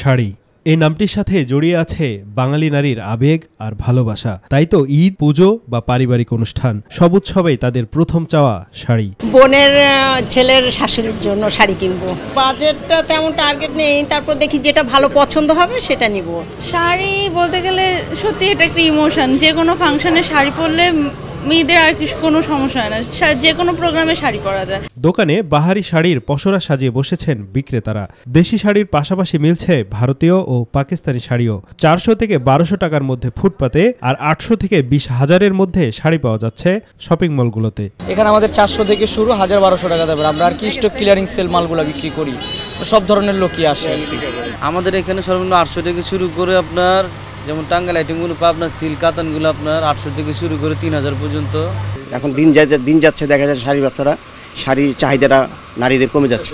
শাড়ি এই নামটির সাথে জড়িয়ে আছে বাঙালি নারীর আবেগ আর ভালোবাসা। তাই তো ঈদ, পুজো বা পারিবারিক অনুষ্ঠান সব উৎসবেই তাদের প্রথম চাওয়া শাড়ি। বোনের ছেলের শাশুড়ির জন্য শাড়ি কিনবো। বাজেটটা তেমন টার্গেট নেই, তারপর দেখি যেটা ভালো পছন্দ হবে সেটা নিব। শাড়ি বলতে গেলে সত্যি এটা একটা ইমোশন। যে কোনো ফাংশনে শাড়ি পরলে মেয়েদের আর কিছু কোনো সমস্যা হয় না, যে কোনো প্রোগ্রামে শাড়ি পরা যায়। দোকানে বাহারি শাড়ির পসরা সাজিয়ে বসেছেন বিক্রেতারা। দেশি শাড়ির পাশাপাশি মিলছে ভারতীয় ও পাকিস্তানি শাড়িও। 400 থেকে 1200 টাকার মধ্যে ফুটপাতে আর 800 থেকে 20,000-এর মধ্যে শাড়ি পাওয়া যাচ্ছে শপিং মলগুলোতে। এখানে আমাদের 400 থেকে শুরু, 1000-1200 টাকা দেবে। আমরা আর কি স্টক ক্লিয়ারিং সেল মালগুলো বিক্রি করি, তো সব ধরনের লোকই আসে আর কি। আমাদের এখানে সর্বনিম্ন 800 থেকে শুরু করে আপনার যেমন টাঙ্গাইল আইটেমগুলো আপনার সিল্ক কাতানগুলো আপনার 800 থেকে শুরু করে 3000 পর্যন্ত। এখন দিন যাচ্ছে দেখা যাচ্ছে শাড়ি ব্যবসাটা, শাড়ির চাহিদাটা নারীদের কমে যাচ্ছে।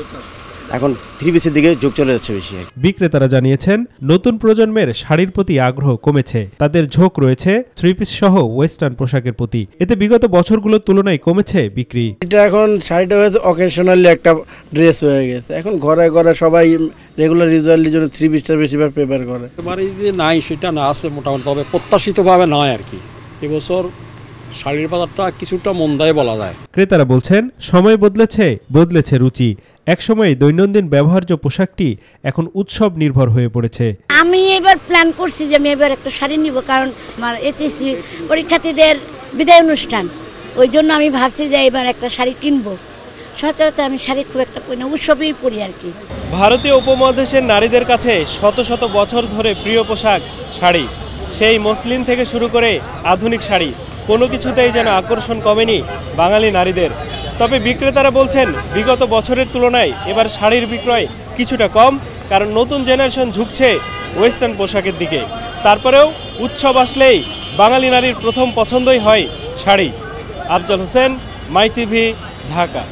এখন থ্রি পিসের দিকে ঝোঁক চলে যাচ্ছে বেশি। বিক্রেতারা জানিয়েছেন নতুন প্রজন্মের শাড়ির প্রতি আগ্রহ কমেছে। তাদের ঝোঁক রয়েছে থ্রি পিস সহ ওয়েস্টার্ন পোশাকের প্রতি। এতে বিগত বছরগুলোর তুলনায় কমেছে বিক্রি। এটা এখন শাড়িটা হয়েছে অকেশনালি একটা ড্রেস হয়ে গেছে। এখন ঘরে ঘরে সবাই রেগুলার ইউজুয়ালির জন্য থ্রি পিসটা বেশিরভাগ প্রেফার করে। এবারে যে নাই সেটা না আছে মোটামুটি, তবে প্রত্যাশিতভাবে নয় আর কি। এবছর শাড়ির বাজারটা কিছুটা মন্দায় বলা যায়। ক্রেতারা বলছেন সময় বদলেছে রুচি। একসময় দৈনন্দিন ব্যবহার্য পোশাকটি এখন উৎসব নির্ভর হয়ে পড়েছে। আমি এবার প্ল্যান করছি যে আমি এবার একটা শাড়ি নিব, কারণ আমার এইচএসসি পরীক্ষার্থীদের বিদায় অনুষ্ঠান। ওই জন্য আমি ভাবছি যে এবার একটা শাড়ি কিনবো। সচরাচর আমি শাড়ি খুব একটা পরি না, উৎসবেই পরি আর কি। ভারতীয় উপমহাদেশের নারীদের কাছে শত শত বছর ধরে প্রিয় পোশাক শাড়ি। সেই মসলিন থেকে শুরু করে আধুনিক শাড়ি, কোনো কিছুতেই যেন আকর্ষণ কমেনি বাঙালি নারীদের। তবে বিক্রেতারা বলছেন বিগত বছরের তুলনায় এবার শাড়ির বিক্রয় কিছুটা কম, কারণ নতুন জেনারেশন ঝুঁকছে ওয়েস্টার্ন পোশাকের দিকে। তারপরেও উৎসব আসলেই বাঙালি নারীর প্রথম পছন্দই হয় শাড়ি। আফজল হোসেন, মাই টিভি, ঢাকা।